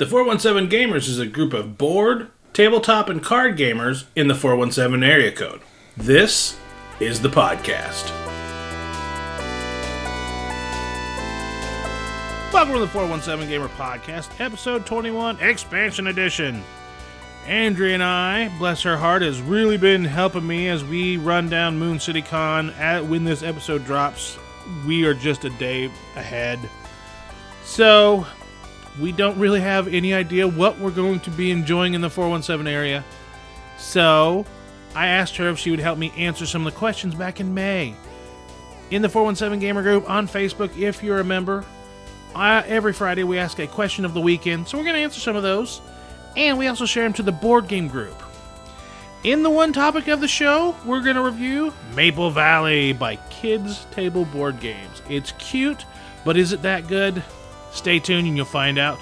The 417 Gamers is a group of board, tabletop, and card gamers in the 417 area code. This is the podcast. Welcome to the 417 Gamer Podcast, episode 21, Expansion Edition. Andrea and I, bless her heart, has really been helping me as we run down Moon City Con. When this episode drops, we are just a day ahead. So, we don't really have any idea what we're going to be enjoying in the 417 area. So, I asked her if she would help me answer some of the questions back in May. In the 417 Gamer group on Facebook, if you're a member, every Friday we ask a question of the weekend. So we're going to answer some of those. And we also share them to the board game group. In the one topic of the show, we're going to review Maple Valley by Kids Table Board Games. It's cute, but is it that good? Stay tuned and you'll find out.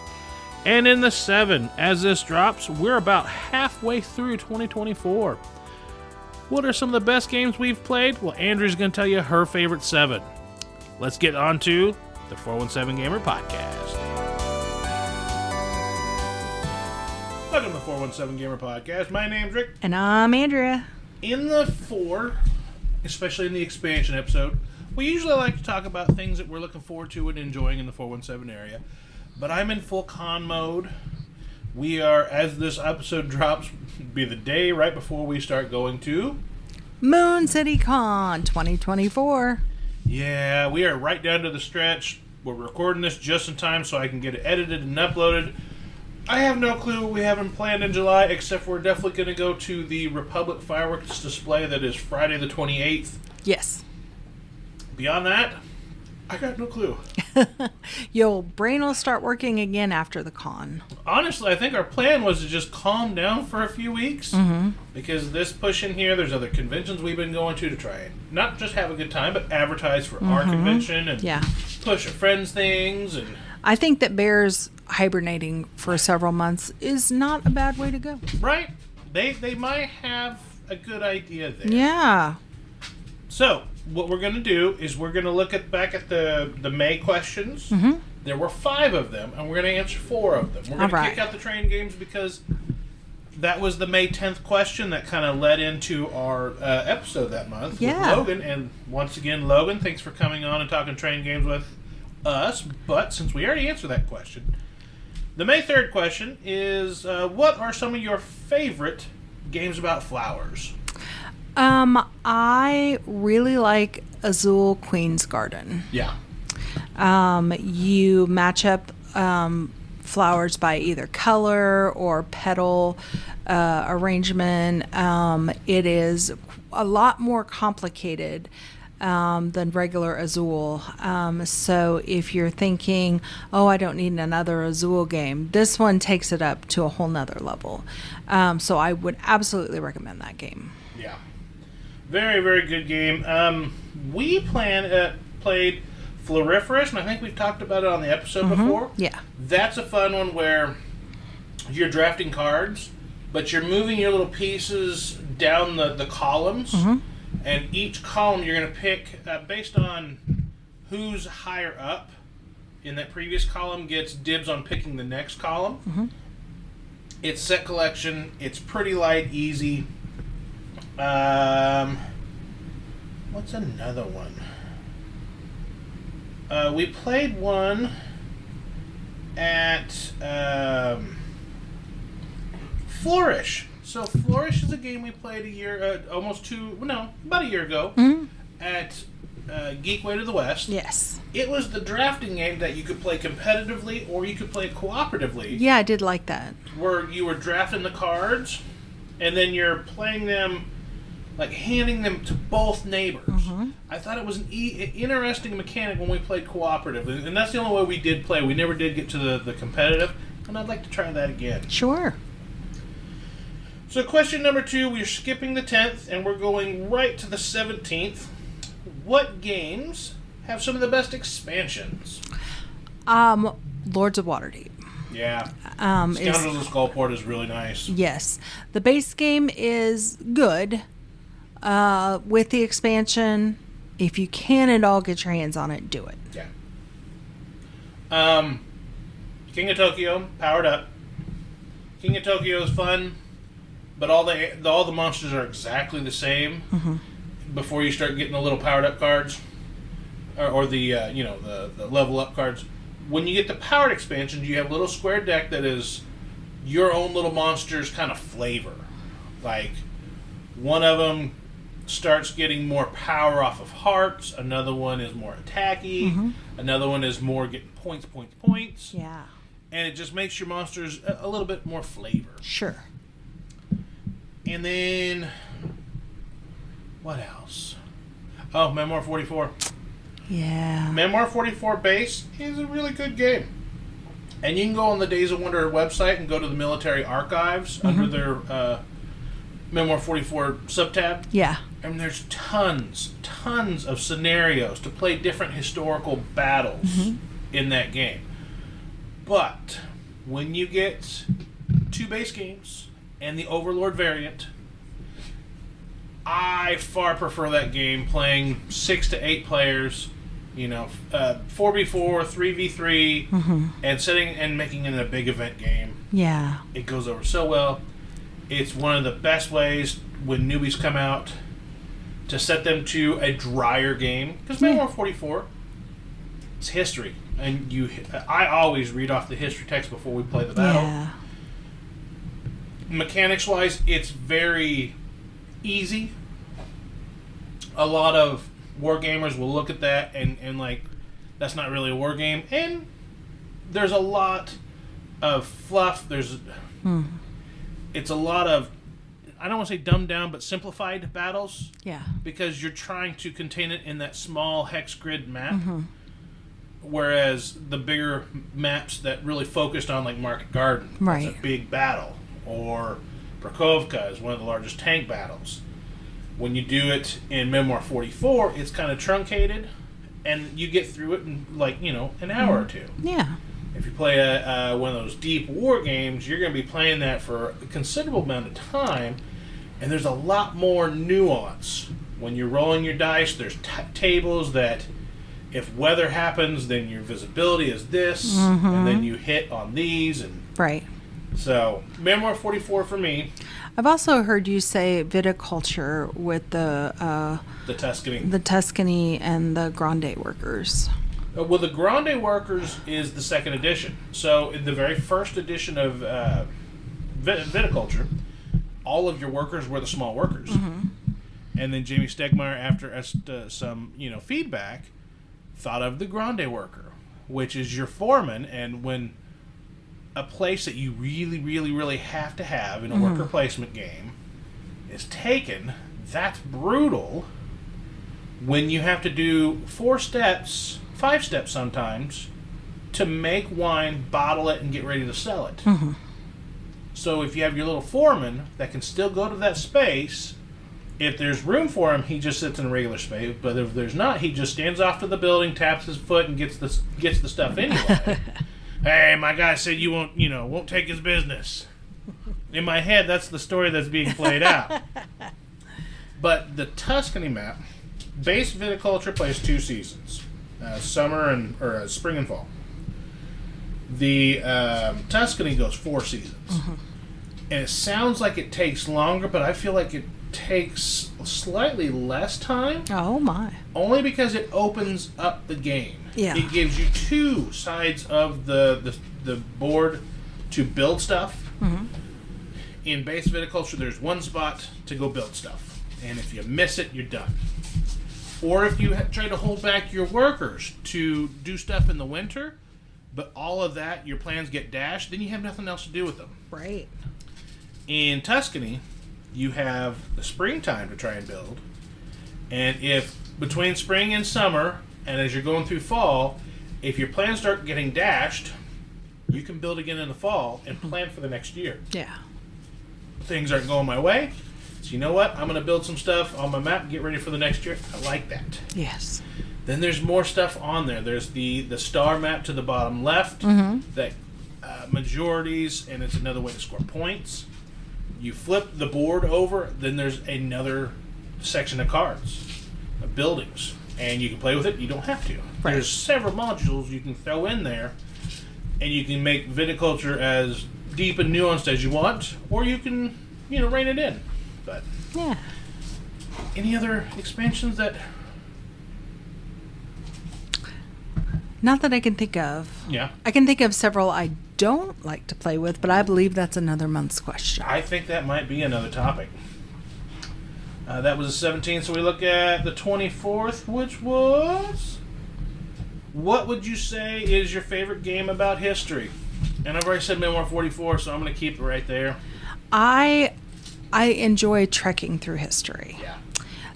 And in the 7, as this drops, we're about halfway through 2024. What are some of the best games we've played? Well, Andrew's going to tell you her favorite 7. Let's get on to the 417 Gamer Podcast. Welcome to the 417 Gamer Podcast. My name's Rick. And I'm Andrea. In the 4, especially in the expansion episode, we usually like to talk about things that we're looking forward to and enjoying in the 417 area. But I'm in full con mode. We are, as this episode drops, be the day right before we start going to Moon City Con 2024. Yeah, we are right down to the stretch. We're recording this just in time so I can get it edited and uploaded. I have no clue what we haven't planned in July, except we're definitely going to go to the Republic fireworks display that is Friday the 28th. Yes. Beyond that, I got no clue. Your brain will start working again after the con. Honestly, I think our plan was to just calm down for a few weeks. Mm-hmm. Because this push in here, there's other conventions we've been going to try and not just have a good time, but advertise for our convention and push our friends' things. And I think that bears hibernating for several months is not a bad way to go. Right? They might have a good idea there. Yeah. So, what we're going to do is we're going to look back at the May questions. Mm-hmm. There were 5 of them, and we're going to answer 4 of them. We're going to kick out the train games because that was the May 10th question that kind of led into our episode that month with Logan. And once again, Logan, thanks for coming on and talking train games with us. But since we already answered that question, the May 3rd question is, what are some of your favorite games about flowers? I really like Azul Queen's Garden. Yeah. You match up flowers by either color or petal arrangement. It is a lot more complicated than regular Azul. So if you're thinking, oh, I don't need another Azul game, this one takes it up to a whole nother level. So I would absolutely recommend that game. Yeah. Very, very good game. We played Floriferous, and I think we've talked about it on the episode before. Yeah. That's a fun one where you're drafting cards, but you're moving your little pieces down the columns, and each column you're going to pick based on who's higher up in that previous column gets dibs on picking the next column. It's set collection. It's pretty light, easy. What's another one? We played one at Flourish. So Flourish is a game we played about a year ago at Geekway to the West. Yes. It was the drafting game that you could play competitively or you could play cooperatively. Yeah, I did like that. Where you were drafting the cards and then you're playing them, like handing them to both neighbors. I thought it was an interesting mechanic when we played cooperatively, and that's the only way we did play. We never did get to the competitive, and I'd like to try that again. Sure. So question number 2, we're skipping the 10th, and we're going right to the 17th. What games have some of the best expansions? Lords of Waterdeep. Yeah. Scoundrels of Skullport is really nice. Yes. The base game is good. With the expansion, if you can at all get your hands on it, do it. Yeah. King of Tokyo, powered up. King of Tokyo is fun, but all the monsters are exactly the same before you start getting the little powered up cards, or the the level up cards. When you get the powered expansions, you have a little square deck that is your own little monster's kind of flavor. Like, one of them starts getting more power off of hearts, another one is more attacky, another one is more getting points. Yeah. And it just makes your monsters a little bit more flavor. Sure. And then, what else? Oh, Memoir 44. Yeah. Memoir 44 base is a really good game. And you can go on the Days of Wonder website and go to the military archives under their Memoir 44 subtab. Yeah. And there's tons of scenarios to play different historical battles in that game. But when you get 2 base games and the Overlord variant, I far prefer that game playing 6 to 8 players, 4v4, 3v3, and sitting and making it a big event game. Yeah. It goes over so well. It's one of the best ways when newbies come out to set them to a drier game. Because Memoir 44, it's history. And I always read off the history text before we play the battle. Yeah. Mechanics-wise, it's very easy. A lot of wargamers will look at that and like, that's not really a war game. And there's a lot of fluff. It's a lot of, I don't want to say dumbed down, but simplified battles. Yeah. Because you're trying to contain it in that small hex grid map. Whereas the bigger maps that really focused on, like Market Garden, right, it's a big battle, or Prakovka is one of the largest tank battles. When you do it in Memoir 44, it's kind of truncated, and you get through it in an hour or two. Yeah. If you play one of those deep war games, you're going to be playing that for a considerable amount of time, and there's a lot more nuance. When you're rolling your dice, there's tables that, if weather happens, then your visibility is this, and then you hit on these. And right. So, Memoir 44 for me. I've also heard you say viticulture with the Tuscany and the Grande workers. Well, the Grande workers is the second edition. So, in the very first edition of viticulture, all of your workers were the small workers. And then Jamie Stegmeyer, after some feedback, thought of the Grande worker, which is your foreman. And when a place that you really, really, really have to have in a worker placement game is taken, that's brutal. When you have to do 4 steps, 5 steps sometimes, to make wine, bottle it, and get ready to sell it. So if you have your little foreman that can still go to that space, if there's room for him, he just sits in a regular space. But if there's not, he just stands off to the building, taps his foot, and gets the stuff anyway. Hey, my guy said you won't take his business. In my head, that's the story that's being played out. But the Tuscany map, base viticulture, plays 2 seasons, spring and fall. The Tuscany goes 4 seasons, and it sounds like it takes longer, but I feel like it takes slightly less time. Oh my! Only because it opens up the game. Yeah. It gives you 2 sides of the board to build stuff. In base viticulture, there's 1 spot to go build stuff, and if you miss it, you're done. Or if you try to hold back your workers to do stuff in the winter, but all of that, your plans get dashed, then you have nothing else to do with them. Right. In Tuscany, you have the springtime to try and build, and if between spring and summer, and as you're going through fall, if your plans start getting dashed, you can build again in the fall and plan for the next year. Yeah. Things aren't going my way, so you know what? I'm going to build some stuff on my map and get ready for the next year. I like that. Yes. Then there's more stuff on there. There's the star map to the bottom left, that majorities, and it's another way to score points. You flip the board over, then there's another section of cards, of buildings, and you can play with it. You don't have to. Right. There's several modules you can throw in there and you can make viticulture as deep and nuanced as you want, or you can, rein it in. But yeah. Any other expansions that? Not that I can think of. Yeah. I can think of several I don't like to play with, but I believe that's another month's question. I think that might be another topic. That was the 17th, so we look at the 24th, which was... What would you say is your favorite game about history? And I've already said Memoir 44, so I'm going to keep it right there. I enjoy trekking through history. Yeah.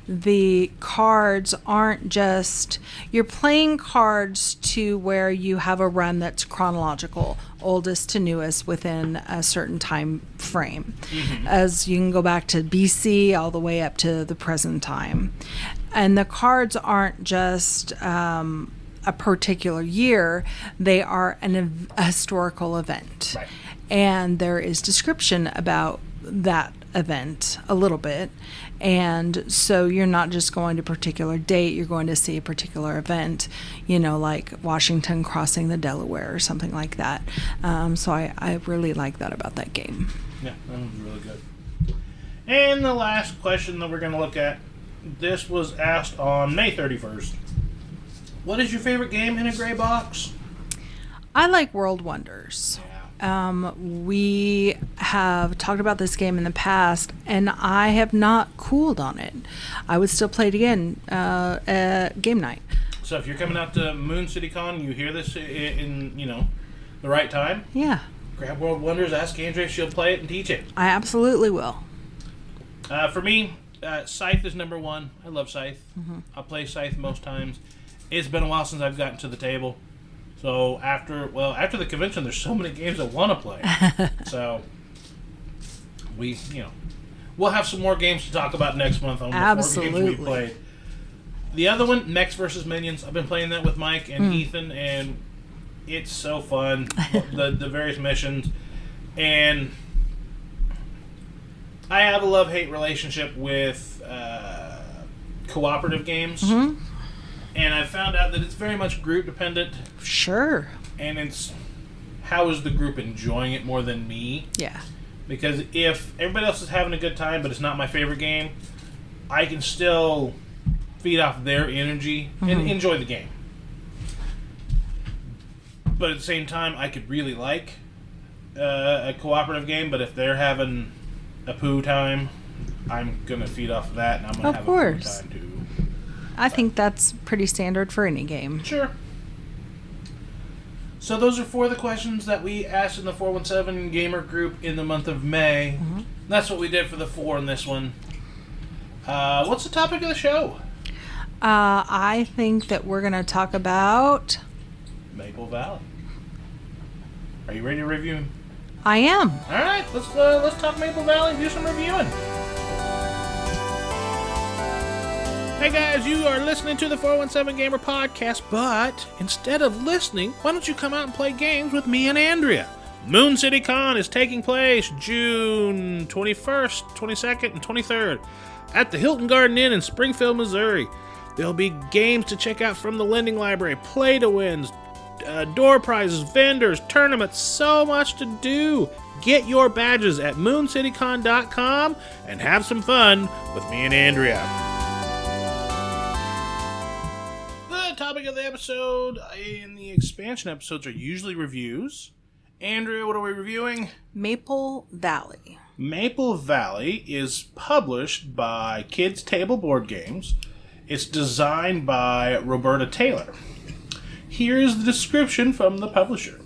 The cards aren't just... You're playing cards to where you have a run that's chronological, oldest to newest within a certain time frame. Mm-hmm. As you can go back to BC all the way up to the present time. And the cards aren't just... a particular year, they are a historical event. Right. And there is description about that event a little bit. And so you're not just going to a particular date, you're going to see a particular event, like Washington crossing the Delaware or something like that. So I really like that about that game. Yeah, that was really good. And the last question that we're going to look at, this was asked on May 31st. What is your favorite game in a gray box? I like World Wonders. Yeah. We have talked about this game in the past, and I have not cooled on it. I would still play it again at game night. So if you're coming out to Moon City Con, you hear this in the right time. Yeah. Grab World Wonders, ask Andrea if she'll play it and teach it. I absolutely will. For me, Scythe is number one. I love Scythe. Mm-hmm. I'll play Scythe most times. It's been a while since I've gotten to the table. So after the convention, there's so many games I want to play. So we'll have some more games to talk about next month on the 4 games we played. The other one, Mechs vs. Minions. I've been playing that with Mike and Ethan, and it's so fun. the various missions. And I have a love-hate relationship with cooperative games. Mm-hmm. And I found out that it's very much group dependent. Sure. And it's how is the group enjoying it more than me? Yeah. Because if everybody else is having a good time, but it's not my favorite game, I can still feed off their energy and enjoy the game. But at the same time, I could really like a cooperative game, but if they're having a poo time, I'm going to feed off of that, and I'm going to have a poo time too. I think that's pretty standard for any game. Sure. So those are 4 of the questions that we asked in the 417 Gamer group in the month of May. Mm-hmm. That's what we did for the 4 in this one. What's the topic of the show? I think that we're going to talk about... Maple Valley. Are you ready to review? I am. All right, let's talk Maple Valley and do some reviewing. Hey guys, you are listening to the 417 Gamer podcast, but instead of listening, why don't you come out and play games with me and Andrea? Moon City Con is taking place June 21st, 22nd, and 23rd at the Hilton Garden Inn in Springfield, Missouri. There'll be games to check out from the lending library, play-to-wins, door prizes, vendors, tournaments, so much to do. Get your badges at mooncitycon.com and have some fun with me and Andrea. The topic of the episode in the expansion episodes are usually reviews. Andrea, what are we reviewing? Maple Valley. Maple Valley is published by Kids Table Board Games. It's designed by Roberta Taylor. Here is the description from the publisher.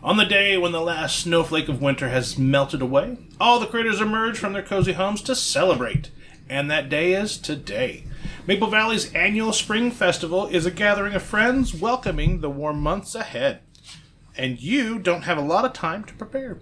On the day when the last snowflake of winter has melted away, all the critters emerge from their cozy homes to celebrate. And that day is today. Maple Valley's annual spring festival is a gathering of friends welcoming the warm months ahead. And you don't have a lot of time to prepare.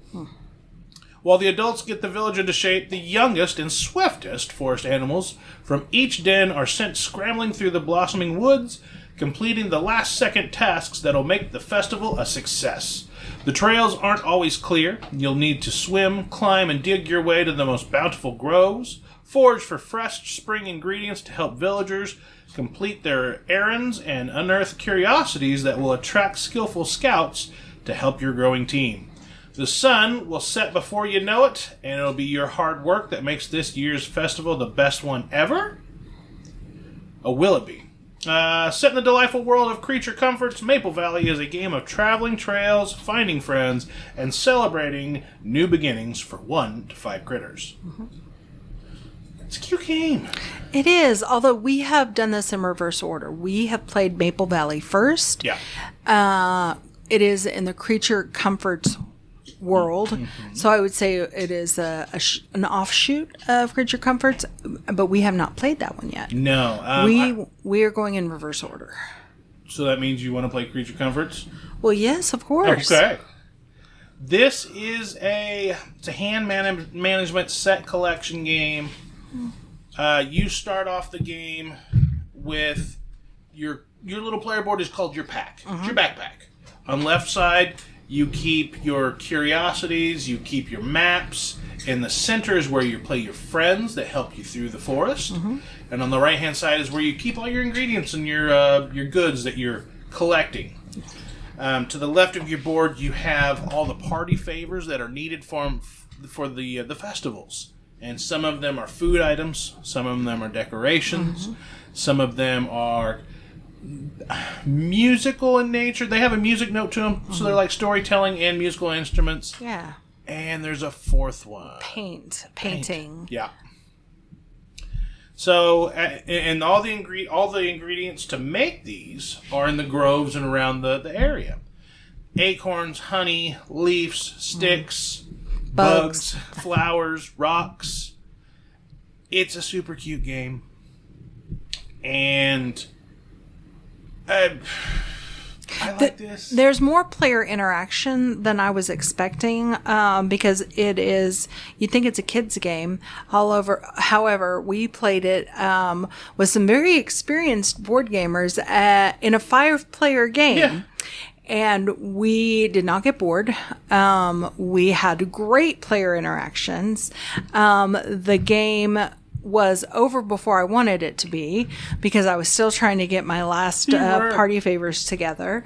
While the adults get the village into shape, the youngest and swiftest forest animals from each den are sent scrambling through the blossoming woods, completing the last-second tasks that'll make the festival a success. The trails aren't always clear. You'll need to swim, climb, and dig your way to the most bountiful groves, forage for fresh spring ingredients to help villagers complete their errands, and unearth curiosities that will attract skillful scouts to help your growing team. The sun will set before you know it, and it'll be your hard work that makes this year's festival the best one ever. Or will it be? Set in the delightful world of creature comforts, Maple Valley is a game of traveling trails, finding friends, and celebrating new beginnings for 1 to 5 critters. Mm-hmm. It's a cute game. It is, although we have done this in reverse order. We have played Maple Valley first. Yeah. It is in the creature comforts world. Mm-hmm. So I would say it is an offshoot of Creature Comforts, but we have not played that one yet. No. We are going in reverse order. So that means you want to play Creature Comforts? Well, yes, of course. Okay. This is it's a hand management set collection game. You start off the game with your little player board is called your pack. Mm-hmm. It's your backpack. On the left side, you keep your curiosities, you keep your maps. In the center is where you play your friends that help you through the forest. Mm-hmm. And on the right-hand side is where you keep all your ingredients and your goods that you're collecting. To the left of your board, you have all the party favors that are needed for the festivals. And some of them are food items, some of them are decorations, mm-hmm. some of them are musical in nature. They have a music note to them, mm-hmm. so they're like storytelling and musical instruments. Yeah. And there's a fourth one. Painting. Yeah. So, and all the ingredients to make these are in the groves and around the area. Acorns, honey, leaves, sticks, bugs, flowers, rocks. It's a super cute game. And I like this. There's more player interaction than I was expecting because it is, you'd think it's a kid's game. However, we played it with some very experienced board gamers in a 5-player game. Yeah. And we did not get bored. We had great player interactions. The game was over before I wanted it to be because I was still trying to get my last party favors together.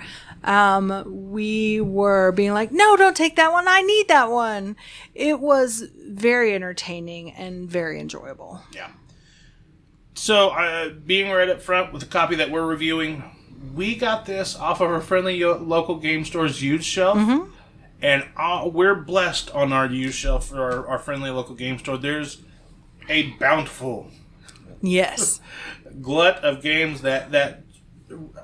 We were being like, no, don't take that one. I need that one. It was very entertaining and very enjoyable. Yeah. So, being right up front with the copy that we're reviewing, we got this off of our friendly local game store's used shelf. Mm-hmm. And we're blessed on our used shelf for our friendly local game store. There's a bountiful glut of games that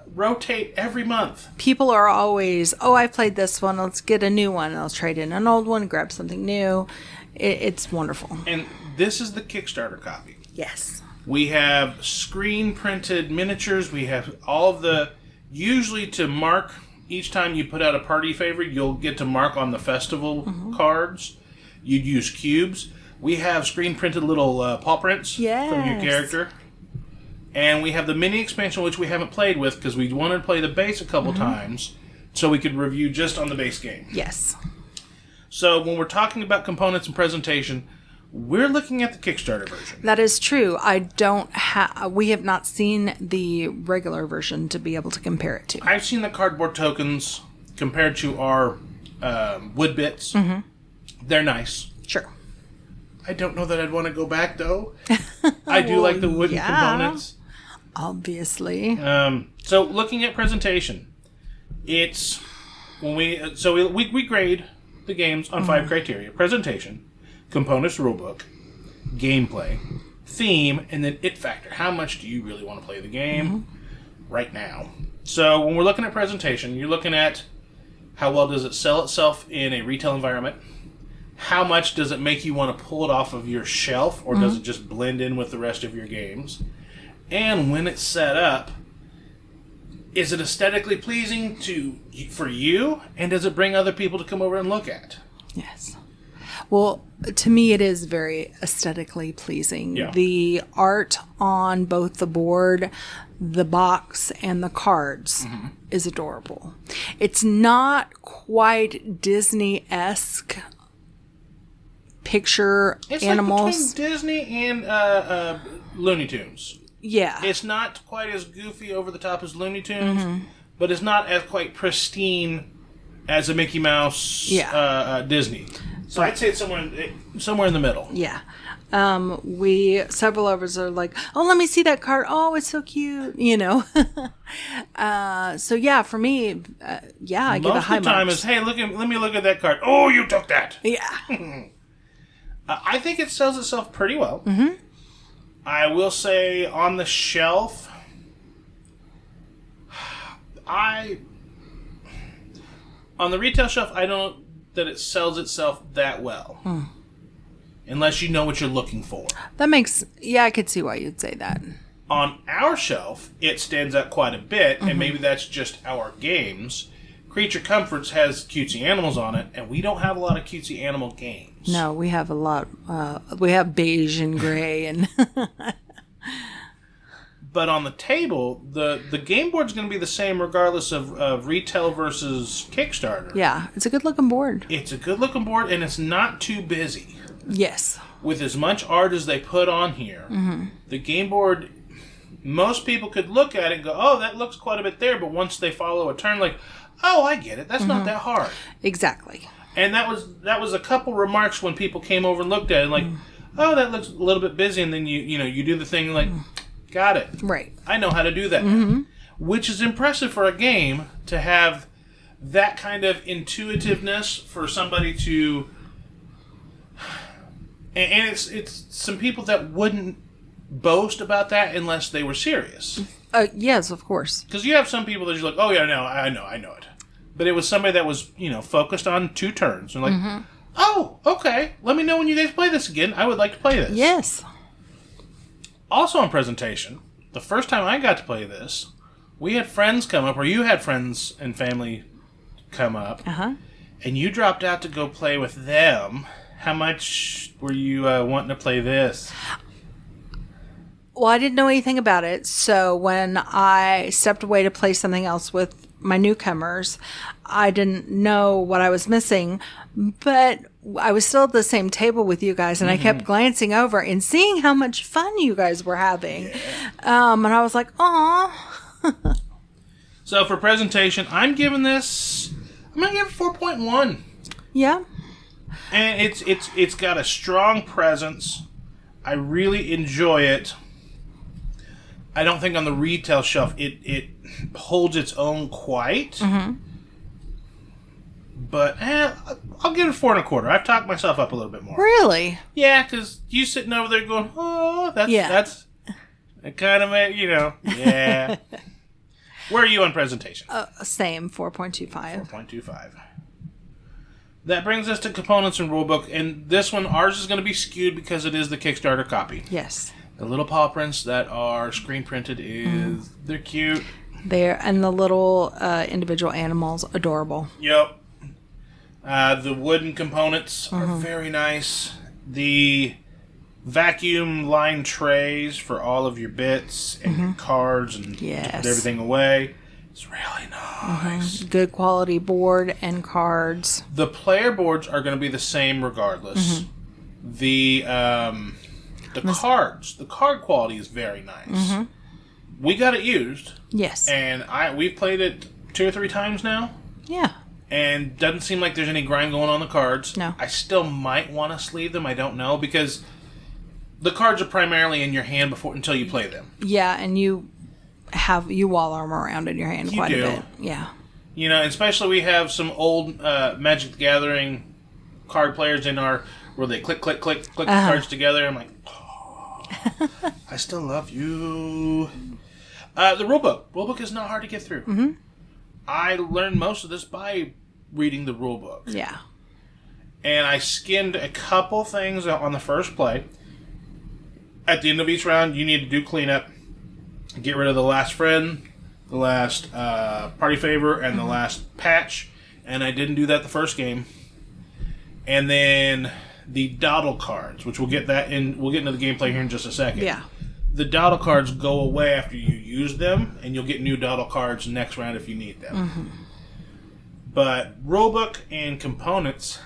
rotate every month. People are always, I played this one, let's get a new one. I'll trade in an old one, grab something new. It's wonderful. And this is the Kickstarter copy. Yes. We have screen printed miniatures. We have all of the, usually to mark, each time you put out a party favor, you'll get to mark on the festival mm-hmm. cards. You'd use cubes. We have screen-printed little paw prints from your character. And we have the mini expansion, which we haven't played with because we wanted to play the base a couple mm-hmm. times so we could review just on the base game. Yes. So when we're talking about components and presentation, we're looking at the Kickstarter version. That is true. We have not seen the regular version to be able to compare it to. I've seen the cardboard tokens compared to our wood bits. Mm-hmm. They're nice. Sure. I don't know that I'd want to go back, though. I do like the wooden components. Obviously. So, looking at presentation, it's when we grade the games on 5 criteria: presentation, components rulebook, gameplay, theme, and then it factor. How much do you really want to play the game right now? So, when we're looking at presentation, you're looking at how well does it sell itself in a retail environment. How much does it make you want to pull it off of your shelf, or does it just blend in with the rest of your games? And when it's set up, is it aesthetically pleasing for you, and does it bring other people to come over and look at? Yes. Well, to me, it is very aesthetically pleasing. Yeah. The art on both the board, the box, and the cards is adorable. It's not quite Disney-esque picture it's animals. It's like between Disney and Looney Tunes. Yeah. It's not quite as goofy over the top as Looney Tunes, but it's not as quite pristine as a Mickey Mouse Disney. So I'd say it's somewhere in the middle. Yeah. Several of us are like, oh, let me see that card. Oh, it's so cute, so yeah, for me, I give a high marks. Most of the time is, hey, let me look at that card. Oh, you took that. Yeah. I think it sells itself pretty well. Mm-hmm. I will say on the shelf, on the retail shelf, I don't that it sells itself that well. Unless you know what you're looking for. I could see why you'd say that. On our shelf, it stands out quite a bit, and maybe that's just our games. Creature Comforts has cutesy animals on it, and we don't have a lot of cutesy animal games. No, we have a lot. We have beige and gray, and. But on the table, the game board's going to be the same regardless of retail versus Kickstarter. Yeah, it's a good-looking board. It's a good-looking board, and it's not too busy. Yes. With as much art as they put on here, the game board, most people could look at it and go, oh, that looks quite a bit there, but once they follow a turn, like, oh, I get it. That's not that hard. Exactly. And that was a couple remarks when people came over and looked at it, like, oh, that looks a little bit busy, and then you do the thing like, got it. Right. I know how to do that now. Which is impressive for a game to have that kind of intuitiveness for somebody to... And it's some people that wouldn't boast about that unless they were serious. Yes, of course. Because you have some people that are just like, oh yeah, no, I know it. But it was somebody that was, focused on 2 turns. And like, oh, okay, let me know when you guys play this again. I would like to play this. Yes. Also on presentation, the first time I got to play this, we had friends come up, or you had friends and family come up, and you dropped out to go play with them. How much were you wanting to play this? Well, I didn't know anything about it, so when I stepped away to play something else with my newcomers, I didn't know what I was missing, but I was still at the same table with you guys, and I kept glancing over and seeing how much fun you guys were having. Yeah. And I was like, aw. So for presentation, I'm going to give it 4.1. Yeah. And it's got a strong presence. I really enjoy it. I don't think on the retail shelf it holds its own quite. But I'll give it 4 1/4. I've talked myself up a little bit more. Really? Yeah, because you sitting over there going, oh, that's kind of yeah. Where are you on presentation? Same, 4.25. 4.25. That brings us to components and rulebook, and this one, ours is going to be skewed because it is the Kickstarter copy. Yes. The little paw prints that are screen printed they're cute. And the little individual animals, adorable. Yep. The wooden components are very nice. The vacuum line trays for all of your bits and your cards and to put everything away. It's really nice. Good quality board and cards. The player boards are going to be the same regardless. The cards, the card quality is very nice. We got it used. Yes. And we've played it 2 or 3 times now. Yeah. And doesn't seem like there's any grind going on the cards. No. I still might want to sleeve them. I don't know, because the cards are primarily in your hand until you play them. Yeah, and you wall them around in your hand quite a bit. Yeah. Especially we have some old Magic the Gathering card players where they click the cards together. I'm like, oh, I still love you. The rulebook. Rulebook is not hard to get through. I learned most of this by reading the rulebook. Yeah. And I skimmed a couple things on the first play. At the end of each round, you need to do cleanup. Get rid of the last friend, the last party favor, and the last patch. And I didn't do that the first game. And then the dawdle cards, which we'll get into the gameplay here in just a second. Yeah. The dawdle cards go away after you use them, and you'll get new dawdle cards next round if you need them. But rulebook and components,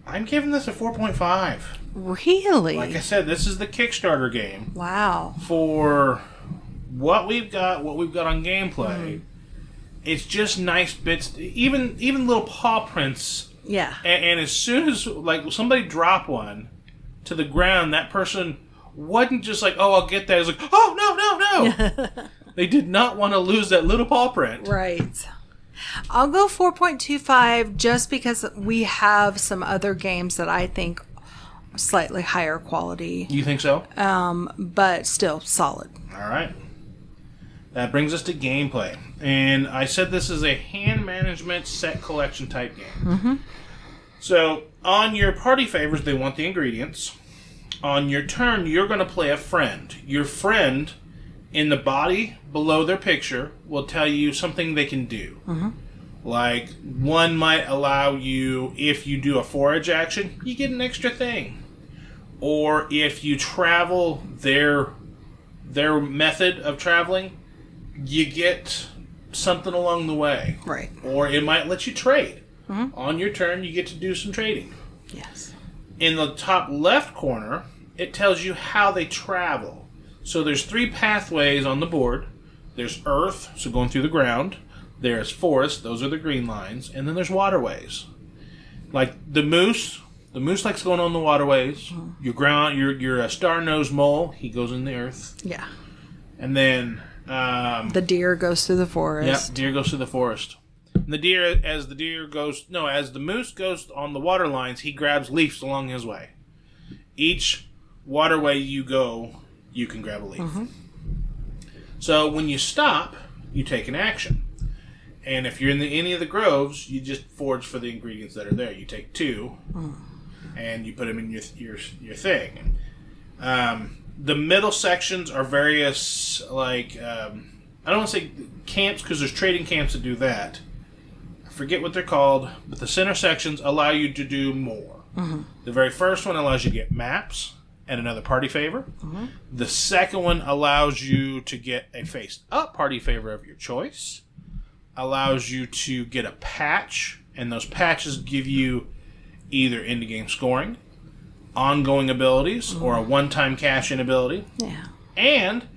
I'm giving this a 4.5. Really? Like I said, this is the Kickstarter game. Wow. For what we've got on gameplay, It's just nice bits, even little paw prints. Yeah. And as soon as like somebody dropped one to the ground, that person wasn't just like, "Oh, I'll get that." It was like, "Oh, no." They did not want to lose that little paw print. Right. I'll go 4.25 just because we have some other games that I think are slightly higher quality. You think so? But still solid. All right. That brings us to gameplay. And I said this is a hand management set collection type game. Mm-hmm. So, on your party favors, they want the ingredients. On your turn, you're going to play a friend. Your friend, in the body below their picture, will tell you something they can do. Mm-hmm. Like, one might allow you, if you do a forage action, you get an extra thing. Or if you travel their method of traveling, you get something along the way. Right. Or it might let you trade. Mm-hmm. On your turn, you get to do some trading. Yes. In the top left corner, it tells you how they travel. So there's 3 pathways on the board. There's earth, so going through the ground. There's forest, those are the green lines. And then there's waterways. Like the moose likes going on the waterways. Mm-hmm. Your star-nosed mole, he goes in the earth. Yeah. And then the deer goes through the forest. Yep, deer goes through the forest. And as the moose goes on the water lines, he grabs leaves along his way. Each waterway you go, you can grab a leaf. Mm-hmm. So when you stop, you take an action. And if you're in any of the groves, you just forage for the ingredients that are there. You take 2, and you put them in your thing. The middle sections are various, like, I don't want to say camps, because there's trading camps that do that. I forget what they're called, but the center sections allow you to do more. Mm-hmm. The very first one allows you to get maps and another party favor. Mm-hmm. The second one allows you to get a face-up party favor of your choice. Allows you to get a patch, and those patches give you either end-game scoring, ongoing abilities, or a one-time cash-in ability. Yeah. And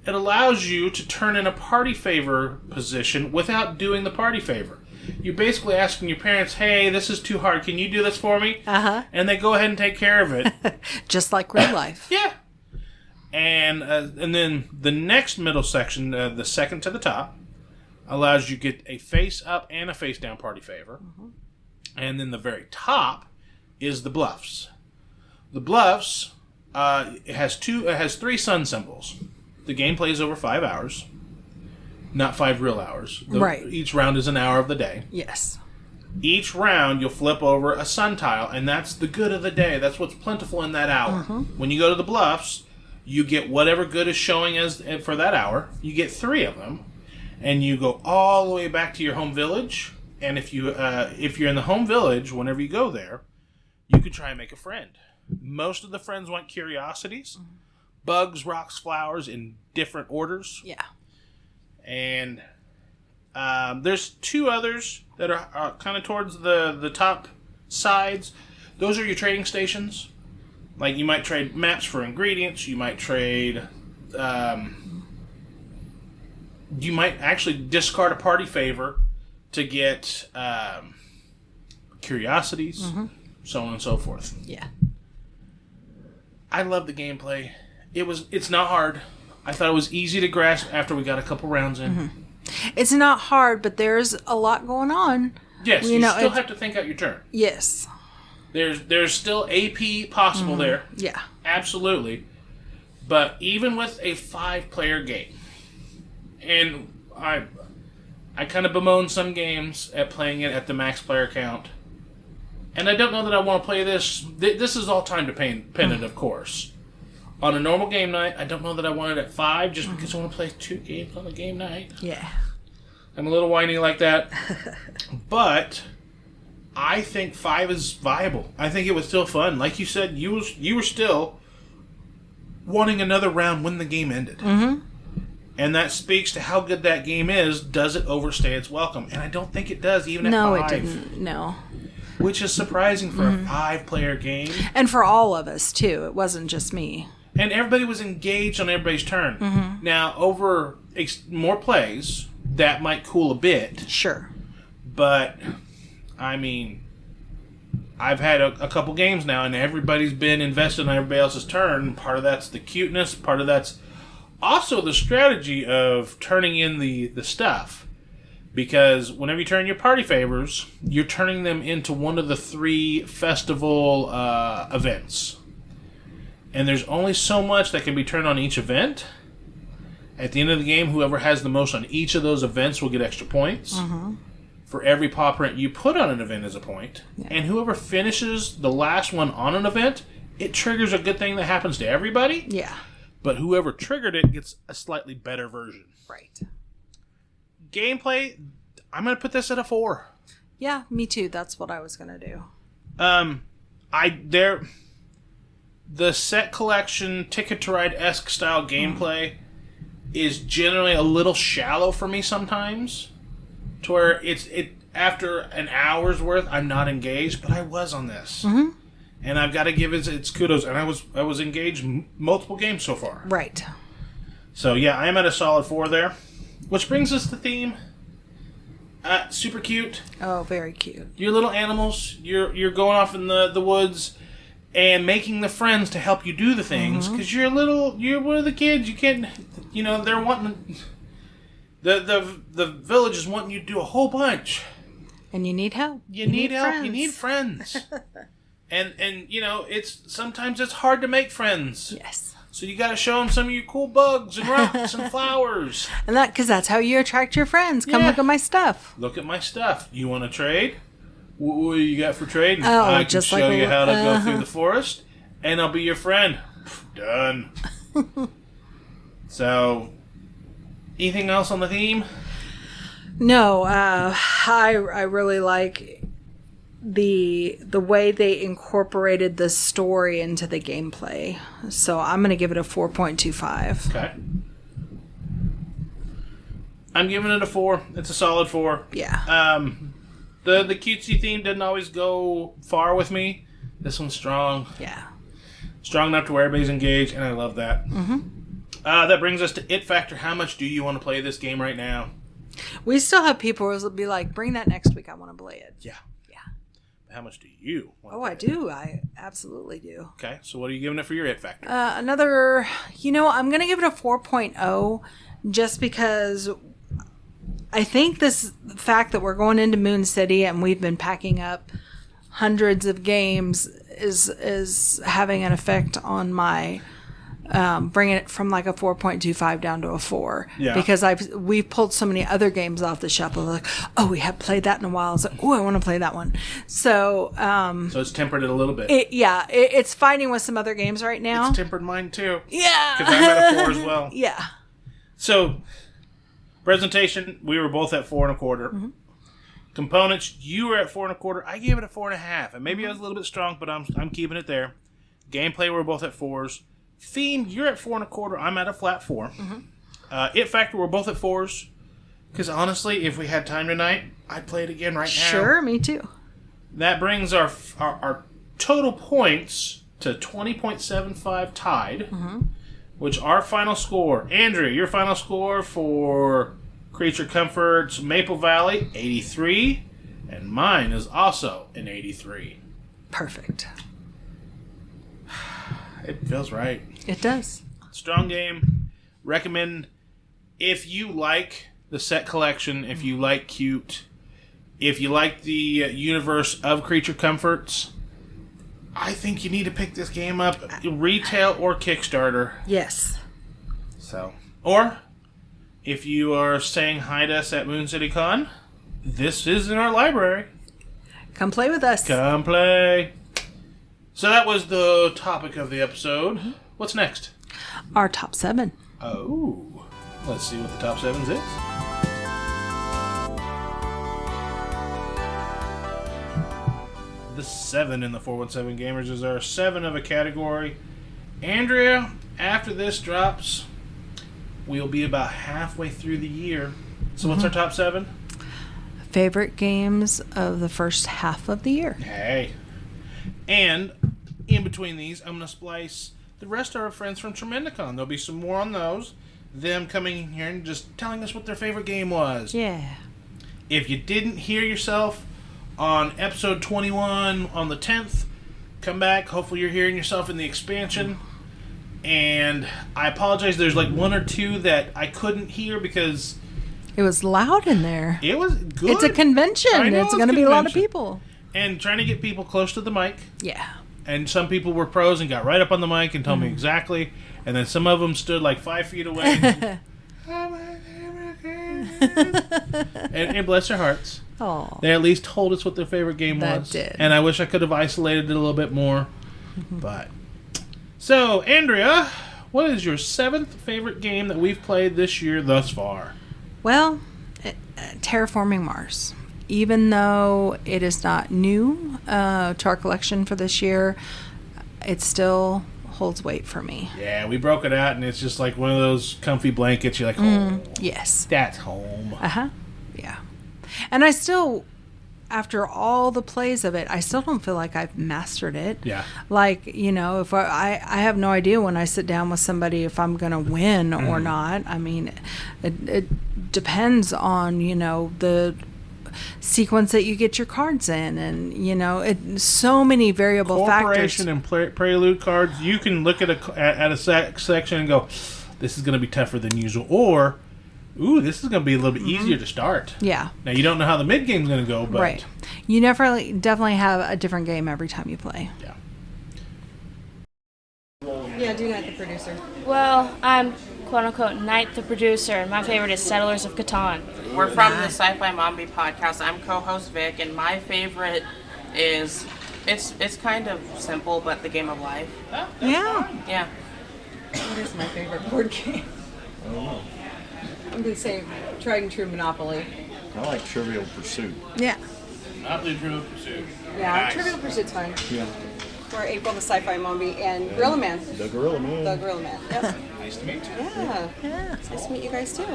it allows you to turn in a party favor position without doing the party favor. You're basically asking your parents, "Hey, this is too hard. Can you do this for me?" Uh-huh. And they go ahead and take care of it. Just like real life. Yeah. And then the next middle section, the second to the top, allows you to get a face-up and a face-down party favor. Mm-hmm. And then the very top is the bluffs. The bluffs, it has 3 sun symbols. The game plays over 5 hours. Not 5 real hours. Right. Each round is an hour of the day. Yes. Each round, you'll flip over a sun tile, and that's the good of the day. That's what's plentiful in that hour. Mm-hmm. When you go to the bluffs, you get whatever good is showing as for that hour. You get 3 of them, and you go all the way back to your home village. And if you're in the home village, whenever you go there, you can try and make a friend. Most of the friends want curiosities, bugs, rocks, flowers in different orders. Yeah. And there's 2 others that are kind of towards the top sides. Those are your trading stations. Like, you might trade maps for ingredients. You might trade... you might actually discard a party favor to get curiosities, so on and so forth. Yeah. I love the gameplay. It's not hard. I thought it was easy to grasp after we got a couple rounds in. Mm-hmm. It's not hard, but there's a lot going on. Yes, you still have to think out your turn. Yes. There's still AP possible there. Yeah. Absolutely. But even with a 5-player game, and I kind of bemoan some games at playing it at the max player count, and I don't know that I want to play this. This is all time dependent, of course. On a normal game night, I don't know that I want it at 5 just because I want to play 2 games on a game night. Yeah. I'm a little whiny like that. But I think 5 is viable. I think it was still fun. Like you said, you were still wanting another round when the game ended. Mm-hmm. And that speaks to how good that game is. Does it overstay its welcome? And I don't think it does, even at 5. No, it didn't. No. Which is surprising for a 5-player game. And for all of us, too. It wasn't just me. And everybody was engaged on everybody's turn. Mm-hmm. Now, over more plays, that might cool a bit. Sure. But, I mean, I've had a couple games now, and everybody's been invested on everybody else's turn. Part of that's the cuteness. Part of that's also the strategy of turning in the stuff. Because whenever you turn your party favors, you're turning them into one of the 3 festival events. And there's only so much that can be turned on each event. At the end of the game, whoever has the most on each of those events will get extra points. For every paw print you put on an event is a point. Yeah. And whoever finishes the last one on an event, it triggers a good thing that happens to everybody. Yeah. But whoever triggered it gets a slightly better version. Right. Gameplay, I'm going to put this at a 4. Yeah, me too. That's what I was going to do. The set collection, Ticket to Ride-esque style gameplay is generally a little shallow for me sometimes. To where it after an hour's worth, I'm not engaged, but I was on this. And I've got to give its kudos. And I was engaged multiple games so far. Right. So yeah, I am at a solid 4 there. Which brings us to theme. Super cute. Oh, very cute. Your little animals. You're going off in the woods and making the friends to help you do the things. Because you're one of the kids. You can't, they're wanting... The village is wanting you to do a whole bunch. And you need help. You need help. Friends. You need friends. and sometimes it's hard to make friends. Yes. So you got to show them some of your cool bugs and rocks and flowers. And because that's how you attract your friends. Come look at my stuff. Look at my stuff. You want to trade? What do you got for trading? Oh, I can show you how to go through the forest, and I'll be your friend. Done. So, anything else on the theme? No. I really like the way they incorporated the story into the gameplay. So I'm going to give it a 4.25. Okay. I'm giving it a 4. It's a solid 4. Yeah. The cutesy theme didn't always go far with me. This one's strong. Yeah. Strong enough to where everybody's engaged, and I love that. That brings us to It Factor. How much do you want to play this game right now? We still have people who will be like, bring that next week. I want to play it. Yeah. How much do you want to play it? Do. I absolutely do. Okay. So what are you giving it for your It Factor? I'm going to give it a 4.0 just because I think the fact that we're going into Moon City and we've been packing up hundreds of games is having an effect on my bringing it from like a 4.25 down to a 4. Yeah. Because we've pulled so many other games off the shelf. I was like, oh, we haven't played that in a while. I was like, oh, I want to play that one. So so it's tempered it a little bit. It's fighting with some other games right now. It's tempered mine too. Yeah. Because I'm at a 4 as well. Yeah. So, presentation, we were both at 4.25. Components, you were at 4.25. I gave it a 4.5. And maybe I was a little bit strong, but I'm keeping it there. Gameplay, we're both at 4s. Theme, you're at 4.25. I'm at a flat 4. It Factor, we're both at 4s. Because honestly, if we had time tonight, I'd play it again right now. Sure, me too. That brings our total points to 20.75 tied. Which our final score, Andrea, your final score for Creature Comforts Maple Valley, 83. And mine is also an 83. Perfect. It feels right. It does. Strong game. Recommend if you like the set collection, if you like cute, if you like the universe of Creature Comforts, I think you need to pick this game up, retail or Kickstarter. Yes. So, or if you are saying hi to us at Moon City Con, this is in our library. Come play with us. Come play. So that was the topic of the episode. What's next? Our top 7. Oh. Let's see what the top 7 is. The 7 in the 417 Gamers is our 7 of a category. Andrea, after this drops, we'll be about halfway through the year. So what's our top 7? Favorite games of the first half of the year. Hey. And in between these, I'm going to splice the rest of our friends from Tremendicon. There'll be some more on those. them coming here and just telling us what their favorite game was. Yeah. If you didn't hear yourself on episode 21 on the 10th, come back. Hopefully you're hearing yourself in the expansion. And I apologize, there's like one or two that I couldn't hear because it was loud in there. It was good. It's a convention. It's going to be a lot of people. And trying to get people close to the mic. Yeah. And some people were pros and got right up on the mic and told me exactly. And then some of them stood like 5 feet away. and bless their hearts. Aww. They at least told us what their favorite game was. Did. And I wish I could have isolated it a little bit more. But so, Andrea, what is your 7th favorite game that we've played this year thus far? Well, Terraforming Mars. Even though it is not new to our collection for this year, it still holds weight for me. Yeah, we broke it out, and it's just like one of those comfy blankets. You're like, oh, yes. That's home. Uh-huh. Yeah. And I still, after all the plays of it, I still don't feel like I've mastered it. Yeah. Like, if I have no idea when I sit down with somebody if I'm going to win or not. I mean, it depends on, the sequence that you get your cards in, and so many variable factors. Corporation and prelude cards. You can look at a section and go, "This is going to be tougher than usual," or "Ooh, this is going to be a little bit easier to start." Yeah. Now you don't know how the mid game's going to go, but right. You definitely have a different game every time you play. Yeah. Yeah, do not the producer. Well, I'm quote-unquote Knight the producer, and my favorite is Settlers of Catan. We're from the Sci-Fi Mombi podcast. I'm co-host Vic, and my favorite is, it's kind of simple, but the Game of Life. Yeah. Yeah. What is my favorite board game? I don't know. I'm going to say Tried and True Monopoly. I like Trivial Pursuit. Yeah. Monopoly Trivial Pursuit. Yeah, Nice. Trivial Pursuit's fun. Yeah. For April, the Sci-Fi Mombi, and Gorilla Man. The Gorilla Man. The Gorilla Man. Yep. Nice to meet you. Yeah. It's nice to meet you guys, too.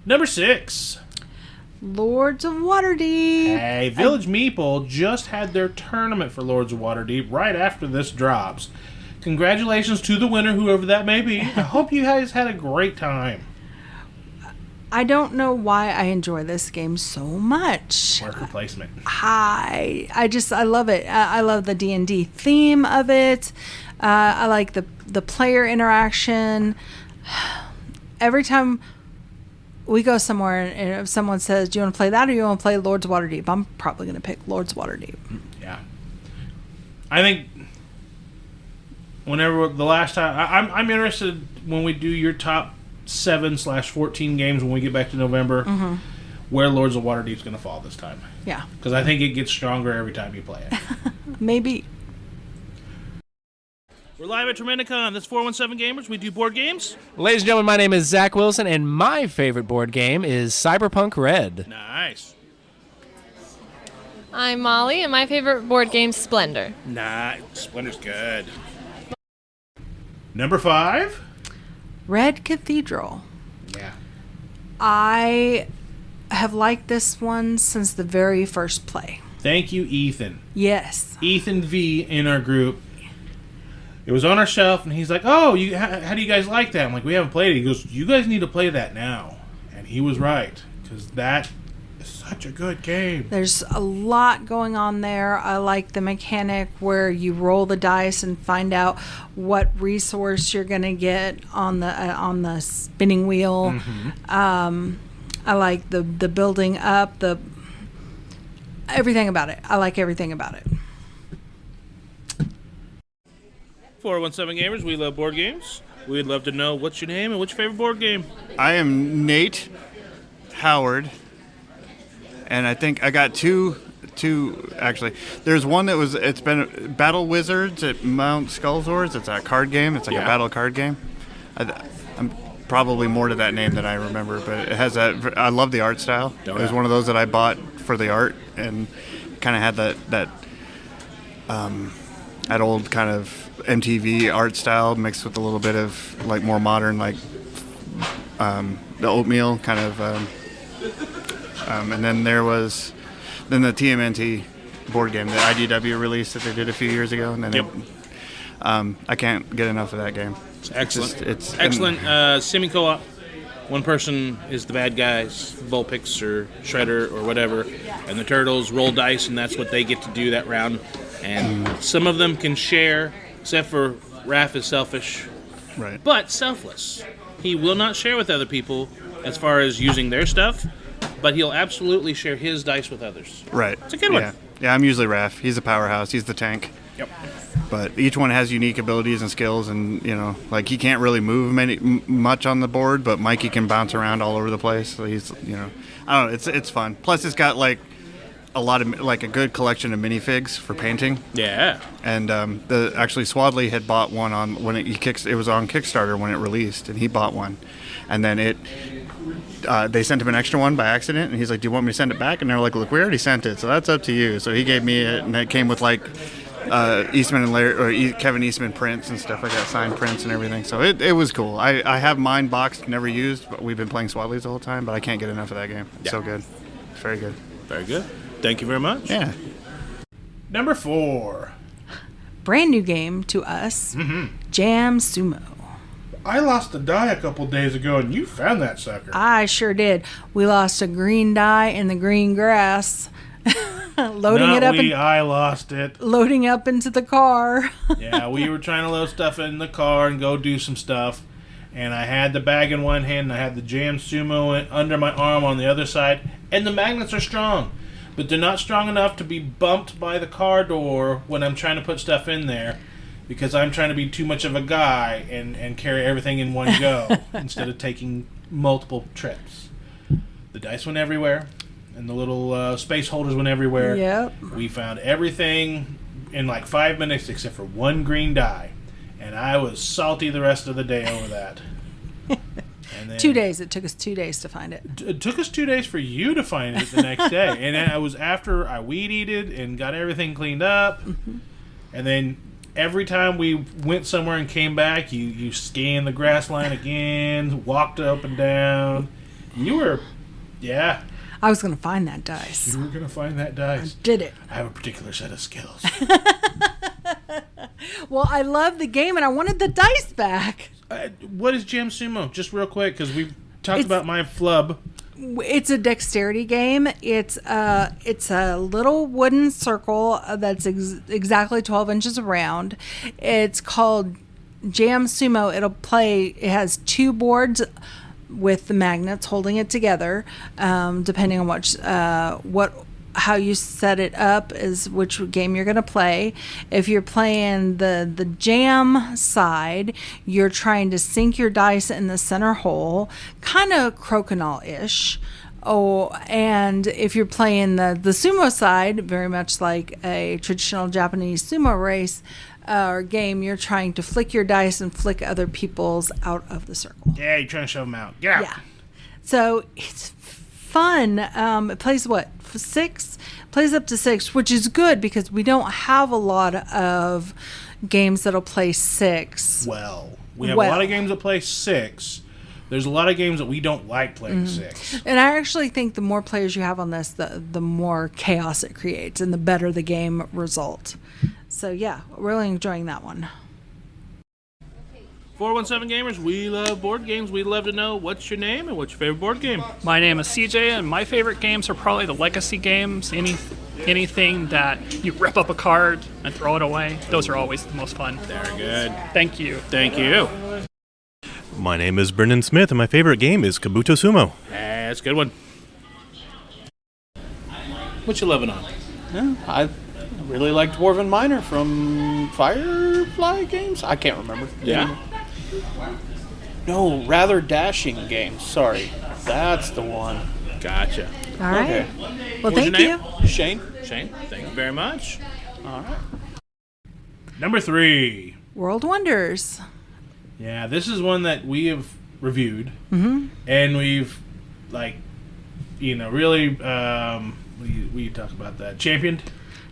Number 6. Lords of Waterdeep. Hey, Village Meeple just had their tournament for Lords of Waterdeep right after this drops. Congratulations to the winner, whoever that may be. I hope you guys had a great time. I don't know why I enjoy this game so much. Worker placement. I love it. I love the D&D theme of it. I like the player interaction. Every time we go somewhere and if someone says, "Do you want to play that or you want to play Lords of Waterdeep?" I'm probably going to pick Lords of Waterdeep. Yeah. I think whenever the last time I'm interested when we do your top 7/14 games when we get back to November, where Lords of Waterdeep's going to fall this time. Yeah. Because I think it gets stronger every time you play it. Maybe. We're live at Tremendicon. This is 417Gamers. We do board games. Ladies and gentlemen, my name is Zach Wilson, and my favorite board game is Cyberpunk Red. Nice. I'm Molly, and my favorite board game's Splendor. Nice. Splinter's good. Number 5. Red Cathedral. Yeah. I have liked this one since the very first play. Thank you, Ethan. Yes. Ethan V in our group. It was on our shelf, and he's like, "Oh, how do you guys like that?" I'm like, "We haven't played it." He goes, "You guys need to play that now." And he was right, because that is such a good game. There's a lot going on there. I like the mechanic where you roll the dice and find out what resource you're going to get on the spinning wheel. I like the building up, everything about it. I like everything about it. 417 Gamers, we love board games. We'd love to know what's your name and what's your favorite board game. I am Nate Howard, and I think I got two actually. There's one that it's been Battle Wizards at Mount Skullswords. It's a card game. It's like a battle card game. I'm probably more to that name than I remember, but it has that. I love the art style. It was one of those that I bought for the art and kind of had that old kind of MTV art style mixed with a little bit of like more modern, like the oatmeal kind of. And then there was the TMNT board game that IDW released that they did a few years ago, and then I can't get enough of that game. Excellent. It's Excellent. Semi-co-op. One person is the bad guys, Vulpix or Shredder or whatever, and the turtles roll dice, and that's what they get to do that round. And some of them can share, except for Raph is selfish, right. but selfless. He will not share with other people as far as using their stuff, but he'll absolutely share his dice with others. Right. It's a good one. Yeah, I'm usually Raph. He's a powerhouse. He's the tank. Yep. But each one has unique abilities and skills, and like he can't really move much on the board, but Mikey can bounce around all over the place. So he's, I don't know, it's fun. Plus, it's got like a lot of a good collection of minifigs for painting. Yeah. And actually Swadley had bought one on when it was on Kickstarter when it released, and he bought one, and then they sent him an extra one by accident, and he's like, "Do you want me to send it back?" And they're like, "Look, we already sent it, so that's up to you." So he gave me it, and it came with like Eastman and Larry, or Kevin Eastman prints and stuff like that, signed prints and everything. So it was cool. I have mine boxed, never used, but we've been playing Swadley's the whole time. But I can't get enough of that game. It's so good. It's very good. Very good. Thank you very much. Yeah. Number 4. Brand new game to us, Jam Sumo. I lost a die a couple days ago, and you found that sucker. I sure did. We lost a green die in the green grass. I lost it. Loading up into the car. Yeah, we were trying to load stuff in the car and go do some stuff. And I had the bag in one hand, and I had the Jam Sumo under my arm on the other side. And the magnets are strong, but they're not strong enough to be bumped by the car door when I'm trying to put stuff in there, because I'm trying to be too much of a guy and carry everything in one go instead of taking multiple trips. The dice went everywhere, and the little space holders went everywhere. Yep. We found everything in like 5 minutes except for one green die, and I was salty the rest of the day over that. And then 2 days. It took us 2 days to find it. It took us 2 days for you to find it the next day, and then I was after I weed-eated and got everything cleaned up, and then every time we went somewhere and came back, you scanned the grass line again, walked up and down. You were, yeah. I was going to find that dice. You were going to find that dice. I did it. I have a particular set of skills. Well, I love the game, and I wanted the dice back. What is Jam Sumo? Just real quick, because we've talked about my flub. It's a dexterity game. It's a little wooden circle that's exactly 12 inches around. It's called Jam Sumo. It has 2 boards with the magnets holding it together, depending on how you set it up is which game you're going to play. If you're playing the jam side, you're trying to sink your dice in the center hole, kind of crokinole-ish. Oh, and if you're playing the sumo side, very much like a traditional Japanese sumo race or game, you're trying to flick your dice and flick other people's out of the circle. Yeah, you're trying to shove them out. Get out. Yeah. So it's fun. It plays plays up to 6, which is good because we don't have a lot of games that'll play 6. Well, we have a lot of games that play 6. There's a lot of games that we don't like playing 6. And I actually think the more players you have on this, the more chaos it creates and the better the game result. So yeah, really enjoying that one. 417 Gamers, we love board games. We'd love to know what's your name and what's your favorite board game. My name is CJ, and my favorite games are probably the legacy games. Anything that you rip up a card and throw it away, those are always the most fun. Very good. Thank you. Thank you. My name is Brendan Smith, and my favorite game is Kabuto Sumo. That's a good one. What you loving on? Yeah, I really like Dwarven Miner from Firefly Games. I can't remember. Yeah. No, rather Dashing Games. Sorry, that's the one. Gotcha. All right. Okay. Well, What's thank your name? you. Shane. Shane, thank you very much. All right. Number 3. World Wonders. Yeah, this is one that we have reviewed, Mm-hmm. and we've, really, we talk about that, championed.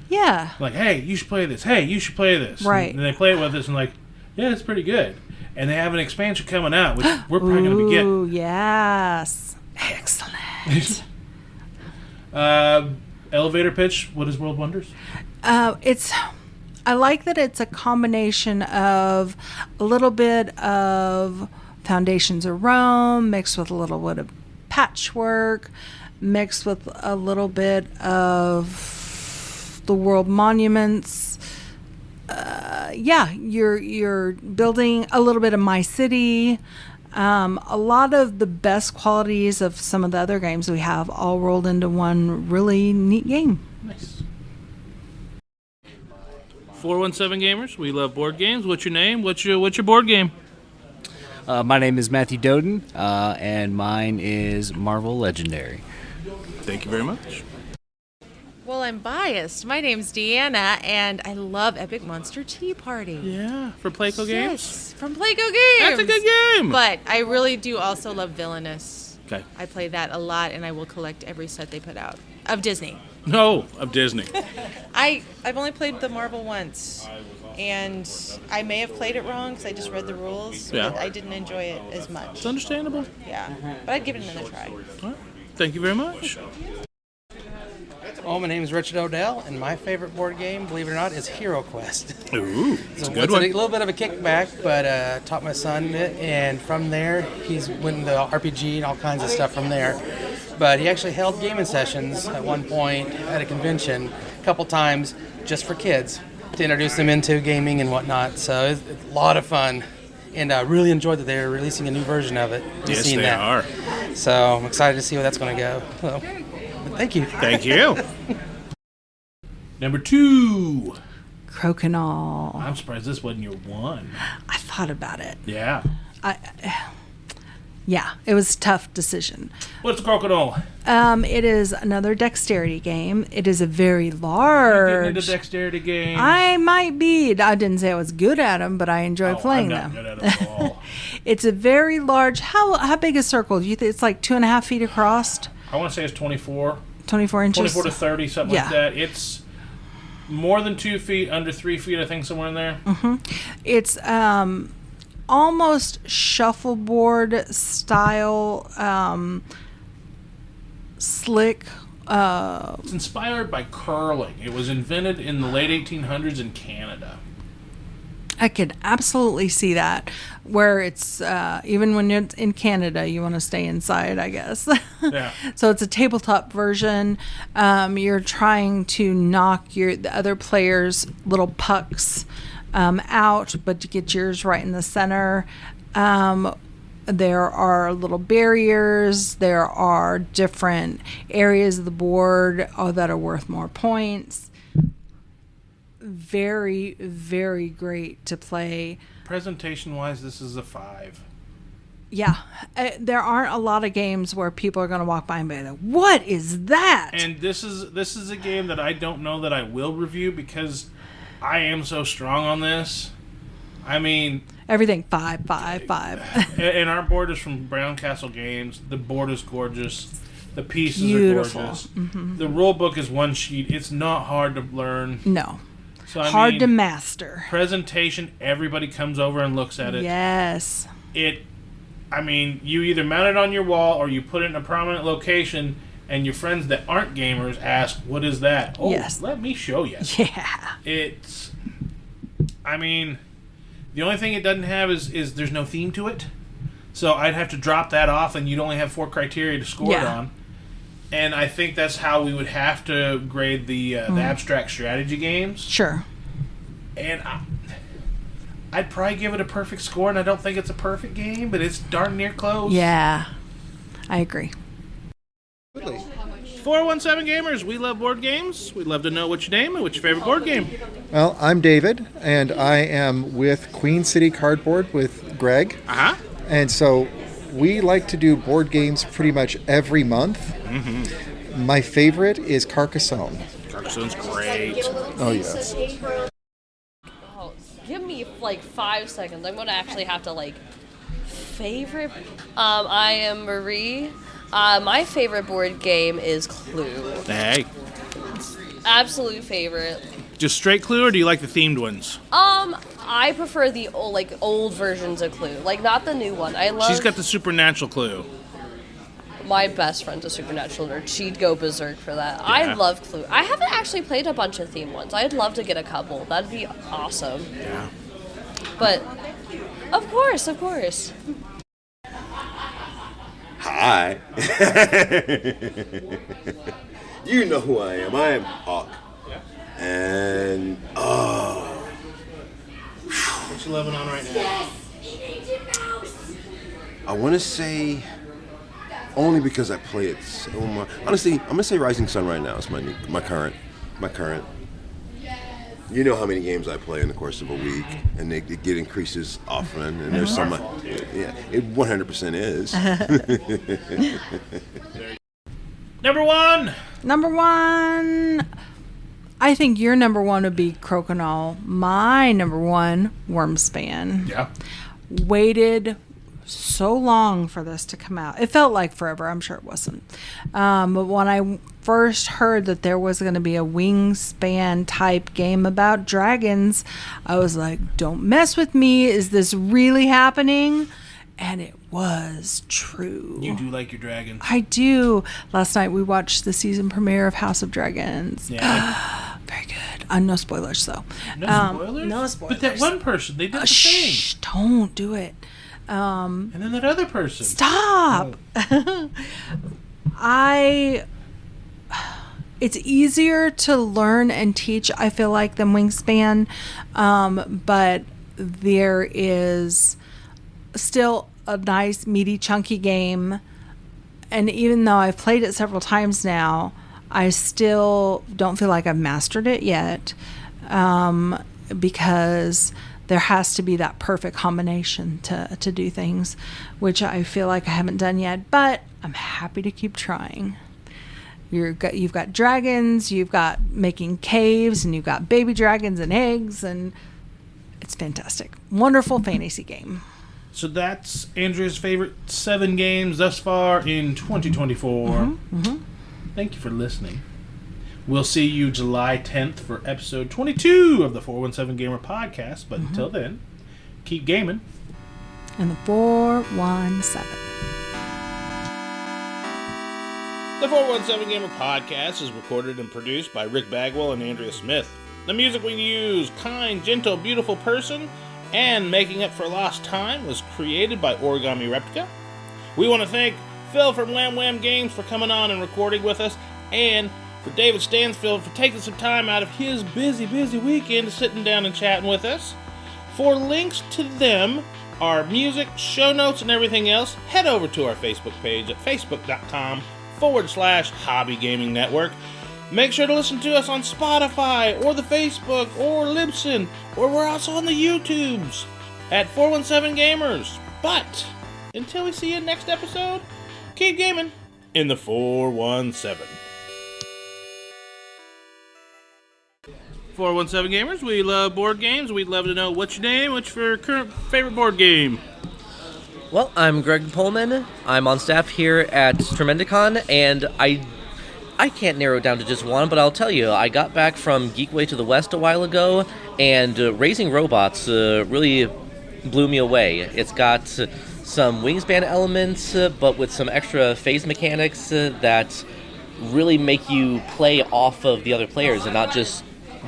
Yeah. Like, hey, you should play this. Hey, you should play this. Right. And they play it with us, and like, yeah, it's pretty good. And they have an expansion coming out, which we're probably going to be getting. Ooh, yes. Excellent. Elevator pitch. What is World Wonders? It's I like that it's a combination of a little bit of Foundations of Rome mixed with a little bit of patchwork, mixed with a little bit of the world monuments. You're building a little bit of My City. A lot of the best qualities of some of the other games we have all rolled into one really neat game. Nice. 417 Gamers, we love board games. What's your name? What's your board game? My name is Matthew Doden, and mine is Marvel Legendary. Thank you very much. Well, I'm biased. My name's Deanna, and I love Epic Monster Tea Party. Yeah, for Playco Games? Yes, from Playco Games. That's a good game. But I really do also love Villainous. Okay. I play that a lot, and I will collect every set they put out. Of Disney. No, of Disney. I've only played the Marvel once, and I may have played it wrong because I just read the rules. Yeah. But I didn't enjoy it as much. It's understandable. Yeah, but I'd give it another try. All right. Thank you very much. Oh, my name is Richard Odell, and my favorite board game, believe it or not, is Hero Quest. Ooh, it's a good it's one. A little bit of a kickback, but taught my son it, and from there, he's went into RPG and all kinds of stuff from there. But he actually held gaming sessions at one point at a convention a couple times just for kids to introduce them into gaming and whatnot. So it's a lot of fun, and I really enjoyed that they're releasing a new version of it. Yes, they are. So I'm excited to see where that's going to go. So, thank you. Thank you. Number 2. Crokinole. I'm surprised this wasn't your one. I thought about it. Yeah. Yeah, it was a tough decision. What's Crokinole? It is another dexterity game. It is a very large. You're getting into dexterity games. I might be. I didn't say I was good at them, but I enjoy playing I'm not them. good at them at all. It's a very large. How big a circle? Do you think it's like 2.5 feet across? I want to say it's 24. 24 inches. 24 to 30, something Yeah. like that. It's more than 2 feet, under 3 feet, I think, somewhere in there. Mm-hmm. It's almost shuffleboard style, slick. It's inspired by curling. It was invented in the late 1800s in Canada. I could absolutely see that. Where it's even when you're in Canada, you want to stay inside, I guess. Yeah. So it's a tabletop version. You're trying to knock the other players' little pucks out, but to get yours right in the center. There are little barriers. There are different areas of the board that are worth more points. Very, very great to play. Presentation-wise, this is a 5. Yeah, there aren't a lot of games where people are going to walk by and be like, "What is that?" And this is a game that I don't know that I will review because I am so strong on this. I mean, everything 5, 5, 5. And our board is from Brown Castle Games. The board is gorgeous. The pieces Beautiful. are gorgeous. Mm-hmm. The rule book is one sheet. It's not hard to learn. No. So, hard to master. Presentation, everybody comes over and looks at it. Yes. You either mount it on your wall or you put it in a prominent location, and your friends that aren't gamers ask, "What is that?" "Oh, yes. Let me show you." Yeah. The only thing it doesn't have is there's no theme to it. So I'd have to drop that off, and you'd only have 4 criteria to score it on. And I think that's how we would have to grade the abstract strategy games. Sure. And I'd probably give it a perfect score, and I don't think it's a perfect game, but it's darn near close. Yeah, I agree. 417 Gamers, we love board games. We'd love to know what's your name and what's your favorite board game. Well, I'm David, and I am with Queen City Cardboard with Greg. Uh-huh. And so we like to do board games pretty much every month. Mm-hmm. My favorite is Carcassonne. Carcassone's great. Oh, yes. Oh, give me like 5 seconds. I'm going to actually have to favorite. I am Marie. My favorite board game is Clue. Hey. Absolute favorite. Just straight Clue, or do you like the themed ones? I prefer the old versions of Clue, not the new one. I love. She's got the supernatural Clue. my best friend's a supernatural nerd. She'd go berserk for that. I love Clue. I haven't actually played a bunch of theme ones. I'd love to get a couple. That'd be awesome. Yeah. But, of course. Hi. You know who I am. I am Hawk. And, What you loving on right now? I want to say, only because I play it so much. Honestly, I'm going to say Rising Sun right now. It's my current. You know how many games I play in the course of a week, and it increases often, and there's some, it 100% is. Number one. I think your number one would be Crokinole. My number one, Wormspan. Yeah. Waited so long for this to come out. It felt like forever. I'm sure it wasn't. But when I first heard that there was going to be a Wingspan type game about dragons, I was like, don't mess with me. Is this really happening? And it was true. You do like your dragons. I do. Last night we watched the season premiere of House of Dragons. Yeah. Very good. No spoilers, though. No spoilers? No spoilers. But that one person, they did the thing. Shh, don't do it. And then that other person. Stop. It's easier to learn and teach, I feel like, than Wingspan. But there is still a nice, meaty, chunky game. And even though I've played it several times now, I still don't feel like I've mastered it yet, because there has to be that perfect combination to do things, which I feel like I haven't done yet, but I'm happy to keep trying. You've got dragons, you've got making caves, and you've got baby dragons and eggs, and it's fantastic. Wonderful fantasy game. So that's Andrea's favorite 7 games thus far in 2024. Thank you for listening. We'll see you July 10th for episode 22 of the 417 Gamer podcast. But until then, keep gaming. And the 417. The 417 Gamer podcast is recorded and produced by Rick Bagwell and Andrea Smith. The music we use, Kind, Gentle, Beautiful Person, and Making Up for Lost Time, was created by Origami Replica. We want to thank Phil from Wham Wham Games for coming on and recording with us, and for David Stansfield for taking some time out of his busy weekend sitting down and chatting with us. For links to them, our music, show notes, and everything else, head over to our Facebook page at facebook.com/Hobby Gaming Network. Make sure to listen to us on Spotify, or the Facebook, or Libsyn, or we're also on the YouTubes at 417 Gamers. But until we see you next episode, keep gaming in the 417. 417 Gamers, we love board games. We'd love to know what's your name, what's your current favorite board game. Well, I'm Greg Pullman. I'm on staff here at Tremendicon, and I can't narrow it down to just one, but I'll tell you, I got back from Geekway to the West a while ago, and Raising Robots really blew me away. It's got some Wingspan elements, but with some extra phase mechanics that really make you play off of the other players and not just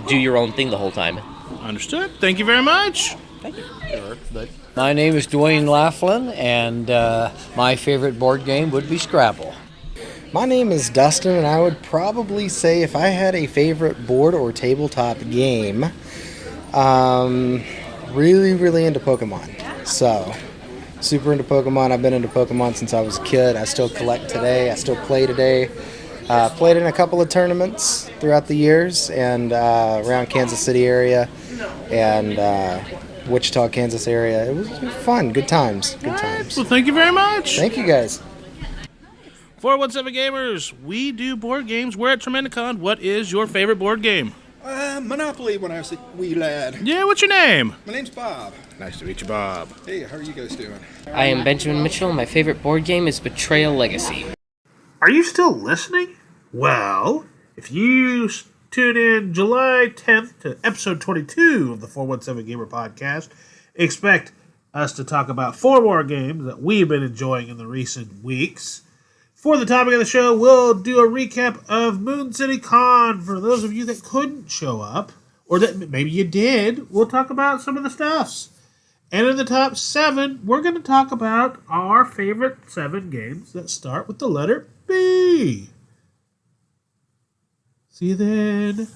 do your own thing the whole time. Understood. Thank you very much. Thank you. My name is Dwayne Laughlin, and my favorite board game would be Scrabble. My name is Dustin, and I would probably say if I had a favorite board or tabletop game, really into Pokemon. So, super into Pokemon. I've been into Pokemon since I was a kid. I still collect today. I still play today. Played in a couple of tournaments throughout the years, and around Kansas City area, and Wichita, Kansas area. It was fun. Good times. Good times. Well, thank you very much. Thank you, guys. 417 Gamers, we do board games. We're at Tremendicon. What is your favorite board game? Monopoly when I was a wee lad. Yeah, what's your name? My name's Bob. Nice to meet you, Bob. Hey, how are you guys doing? I am Benjamin Mitchell. My favorite board game is Betrayal Legacy. Are you still listening? Well, if you tune in July 10th to episode 22 of the 417 Gamer podcast, expect us to talk about 4 more games that we've been enjoying in the recent weeks. For the topic of the show, we'll do a recap of Moon City Con. For those of you that couldn't show up, or that maybe you did, we'll talk about some of the stuffs. And in the top 7, we're going to talk about our favorite 7 games that start with the letter B. See you then.